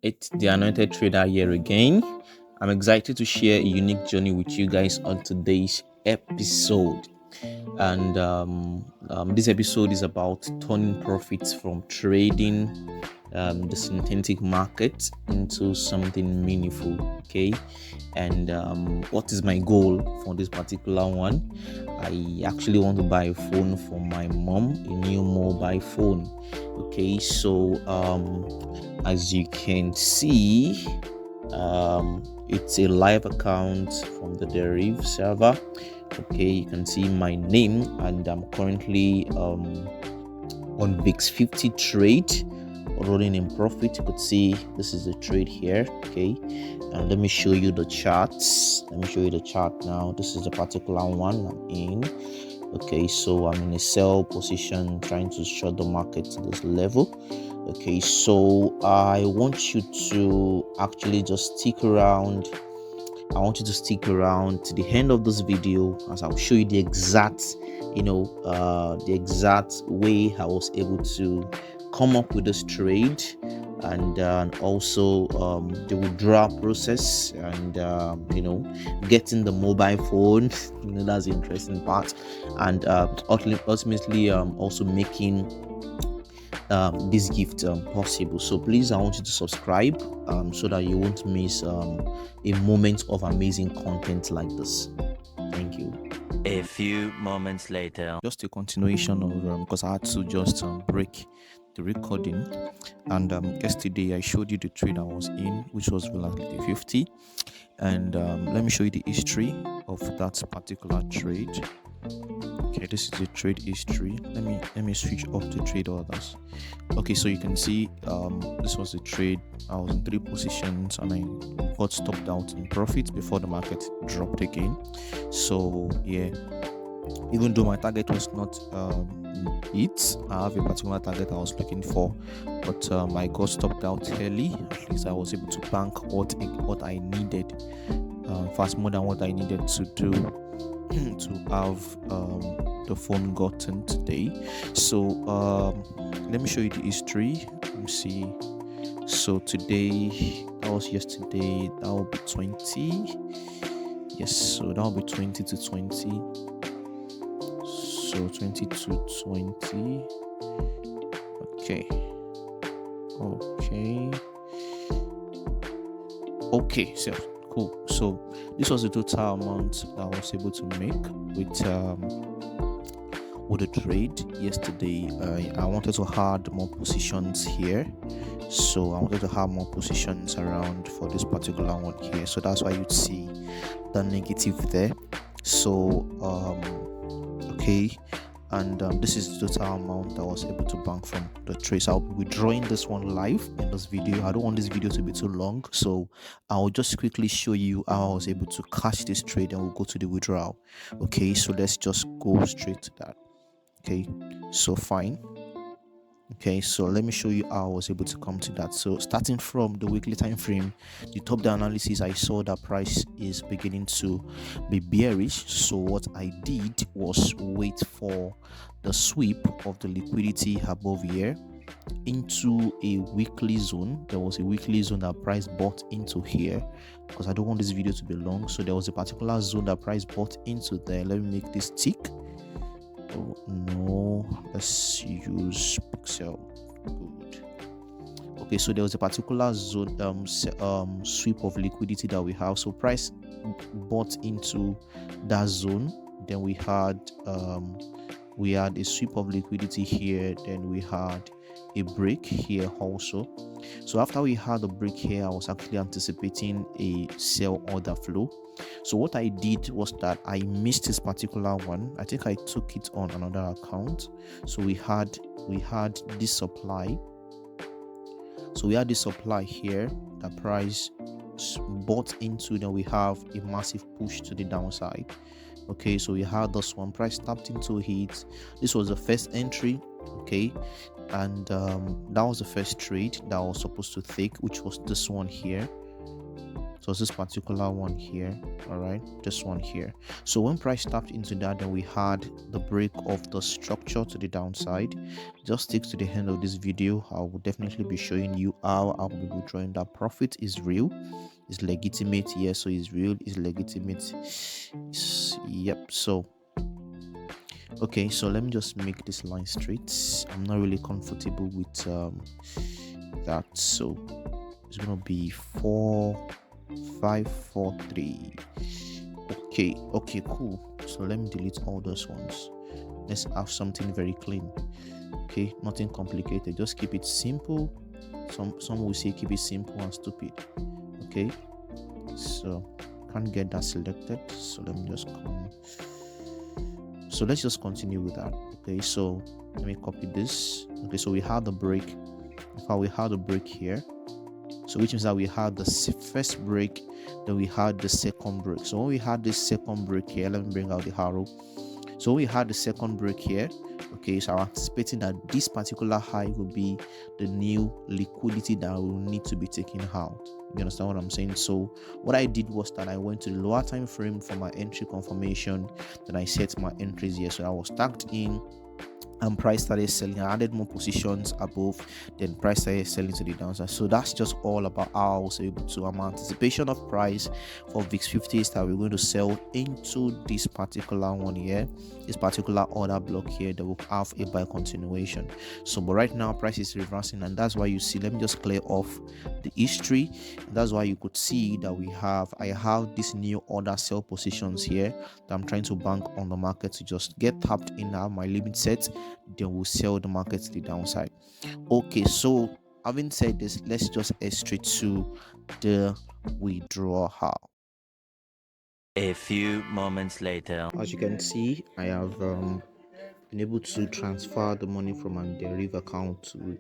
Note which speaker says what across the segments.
Speaker 1: It's the Anointed Trader here again. I'm excited to share a unique journey with you guys on today's episode. And this episode is about turning profits from trading the synthetic market into something meaningful. Okay, and what is my goal for this particular one? I actually want to buy a phone for my mom, a new mobile phone. Okay, so as you can see, it's a live account from the Deriv server. Okay, you can see my name, and I'm currently on VIX 50 trade, rolling in profit. You could see this is the trade here. Okay, and let me show you the charts. Let me show you the chart now. This is the particular one I'm in. Okay, so I'm in a sell position, trying to short the market to this level. Okay, so I want you to actually just stick around. I want you to stick around to the end of this video, as I'll show you the exact the exact way I was able to come up with this trade, and also the withdrawal process, and getting the mobile phone. That's the interesting part, and ultimately also making this gift possible. So please, I want you to subscribe so that you won't miss a moment of amazing content like this. Thank you.
Speaker 2: A few moments later.
Speaker 1: Just a continuation of because I had to just break the recording, and yesterday I showed you the trade I was in, which was Volatility 50, and let me show you the history of that particular trade. Okay, this is the trade history. Let me switch off the trade orders. Okay, so you can see this was the trade. I was in 3 positions and I got stopped out in profit before the market dropped again. So yeah, even though my target was not hit, I have a particular target I was looking for, but I got stopped out early. At least I was able to bank what I needed, fast more than what I needed to do to have the phone gotten today. So let me show you the history. Let me see. So today, that was yesterday, that will be 20. Yes, so that will be 20 to 20. So 20 to 20. Okay, so cool. So this was the total amount that I was able to make with the trade yesterday. I wanted to add more positions here, so I wanted to have more positions around for this particular one here. So that's why you'd see the negative there. So okay, and this is the total amount that I was able to bank from the trade. So I'll be withdrawing this one live in this video. I don't want this video to be too long, so I'll just quickly show you how I was able to catch this trade, and we'll go to the withdrawal. Okay, so let's just go straight to that. Okay, so fine. Okay, so let me show you how I was able to come to that. So starting from the weekly time frame, the top down analysis, I saw that price is beginning to be bearish. So what I did was wait for the sweep of the liquidity above here into a weekly zone. There was a weekly zone that price bought into here, because I don't want this video to be long. So there was a particular zone that price bought into there. Let me make this tick. Oh no, let's use pixel. Good. Okay, so there was a particular zone sweep of liquidity that we have. So price bought into that zone. Then we had a sweep of liquidity here. Then we had a break here also. So after we had a break here, I was actually anticipating a sell order flow. So what I did was that I missed this particular one. I think I took it on another account. So we had this supply. So we had this supply here. The price bought into. Then we have a massive push to the downside. Okay, so we had this one. Price tapped into it. This was the first entry. Okay, and that was the first trade that I was supposed to take, which was this one here. It was this particular one here. All right, this one here. So when price tapped into that, then we had the break of the structure to the downside. Just stick to the end of this video. I will definitely be showing you how I will be withdrawing that profit. Is real, is legitimate. Yes, so it's real, is legitimate. Yep. So okay, so let me just make this line straight. I'm not really comfortable with that, so it's gonna be 4543. Okay, cool. So let me delete all those ones. Let's have something very clean. Okay, nothing complicated, just keep it simple. Some will say keep it simple and stupid. Okay, so can't get that selected, so let me just come. So let's just continue with that. Okay, so let me copy this. Okay, so we had the break. In fact, we had a break here, so which means that we had the first break, then we had the second break. So when we had this second break here, let me bring out the arrow. So we had the second break here. Okay, so I'm anticipating that this particular high will be the new liquidity that will need to be taken out. You understand what I'm saying? So what I did was that I went to the lower time frame for my entry confirmation. Then I set my entries here. So I was tagged in, and price started selling. I added more positions above, then price started selling to the downside. So that's just all about how I was able to. My anticipation of price for VIX 50 is that we're going to sell into this particular one here, this particular order block here, that will have a buy continuation. So but right now price is reversing, and that's why you see, let me just clear off the history, and that's why you could see that I have this new order sell positions here that I'm trying to bank on the market to just get tapped in. Now my limit set, then we'll sell the market to the downside. Okay, so having said this, let's just head straight to the withdrawal.
Speaker 2: A few moments later.
Speaker 1: As you can see, I have been able to transfer the money from my derivative account to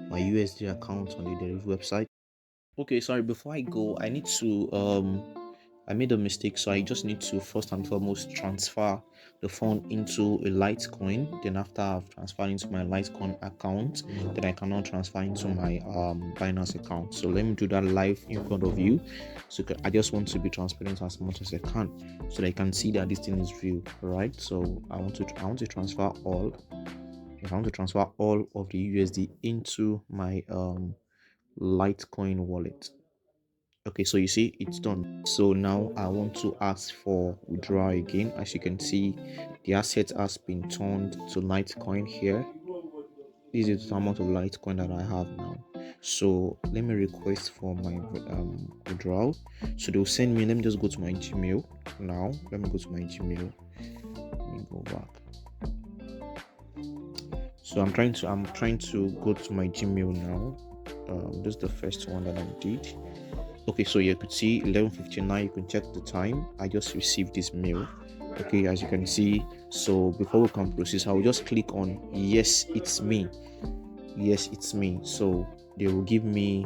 Speaker 1: my USD account on the derivative website. Okay, sorry, before I go, I need to I made a mistake, so I just need to first and foremost transfer the fund into a Litecoin. Then after I've transferred into my Litecoin account, then I can now transfer into my Binance account. So let me do that live in front of you. So I just want to be transparent as much as I can, so that I can see that this thing is real. All right. So I want to transfer all. I want to transfer all of the USD into my Litecoin wallet. Okay, so you see it's done. So now I want to ask for withdrawal again. As you can see, the asset has been turned to Litecoin here. This is the amount of Litecoin that I have now. So let me request for my withdrawal. So they'll send me, let me just go to my Gmail now. Let me go to my Gmail. Let me go back. So I'm trying to go to my Gmail now. This is the first one that I did. Okay, so you could see 11:59. You can check the time. I just received this mail. Okay, as you can see. So before we can proceed, I will just click on yes, it's me. Yes, it's me. So they will give me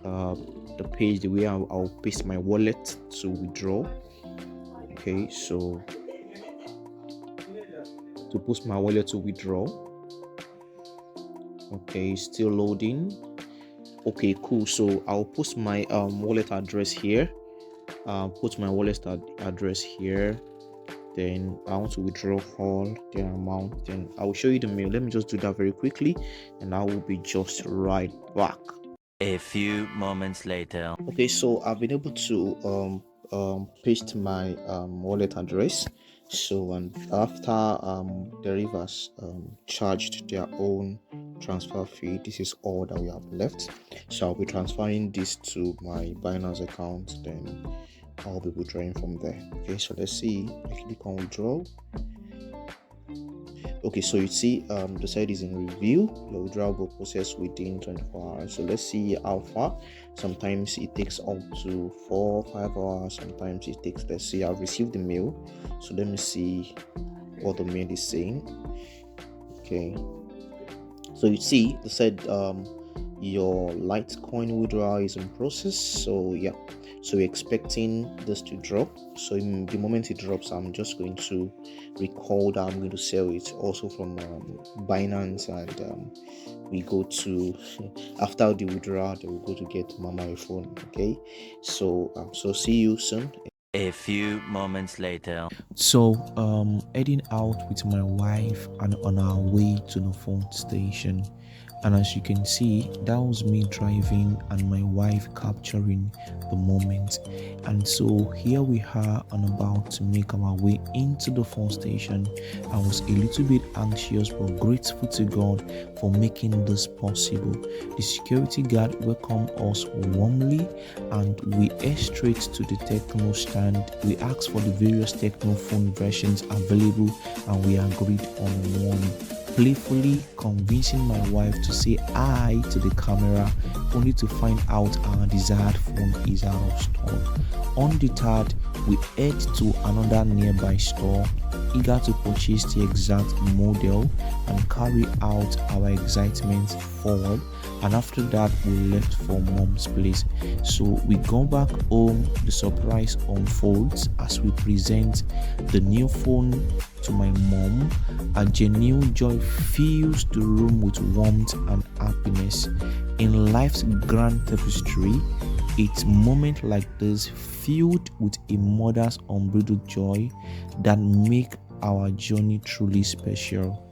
Speaker 1: the page, the way I'll paste my wallet to withdraw. Okay, so to post my wallet to withdraw. Okay, still loading. Okay, cool. So I'll post my wallet address here. Put my wallet address here. Then I want to withdraw all the amount. Then I will show you the mail. Let me just do that very quickly, and I will be just right back.
Speaker 2: A few moments later.
Speaker 1: Okay, so I've been able to paste my wallet address. So and after derivatives charged their own transfer fee, this is all that we have left. So I'll be transferring this to my Binance account, then I'll be withdrawing from there. Okay, so let's see. I click on withdraw. Okay, so you see the site is in review. Your withdrawal will process within 24 hours. So let's see how far. Sometimes it takes up to 4-5 hours. Sometimes it takes, let's see, I've received the mail. So let me see what the mail is saying. Okay, so you see the said your Litecoin withdrawal is in process. So yeah, So we're expecting this to drop. So in the moment it drops, I'm just going to recall that I'm going to sell it also from Binance, and we go to after the withdrawal, then we go to get mama a phone. Okay, so see you soon.
Speaker 2: A few moments later.
Speaker 1: So heading out with my wife and on our way to the phone station, and as you can see, that was me driving and my wife capturing the moment. And so here we are and about to make our way into the phone station. I was a little bit anxious but grateful to God for making this possible. The security guard welcomed us warmly and we head straight to the techno stand. We asked for the various techno phone versions available and we agreed on one, playfully convincing my wife to say hi to the camera, only to find out our desired phone is out of stock. Undeterred, we head to another nearby store, eager to purchase the exact model and carry out our excitement forward. And after that, we left for mom's place. So we go back home. The surprise unfolds as we present the new phone to my mom. A genuine joy fills the room with warmth and happiness. In life's grand tapestry, it's moments like this filled with a mother's unbridled joy that make our journey truly special.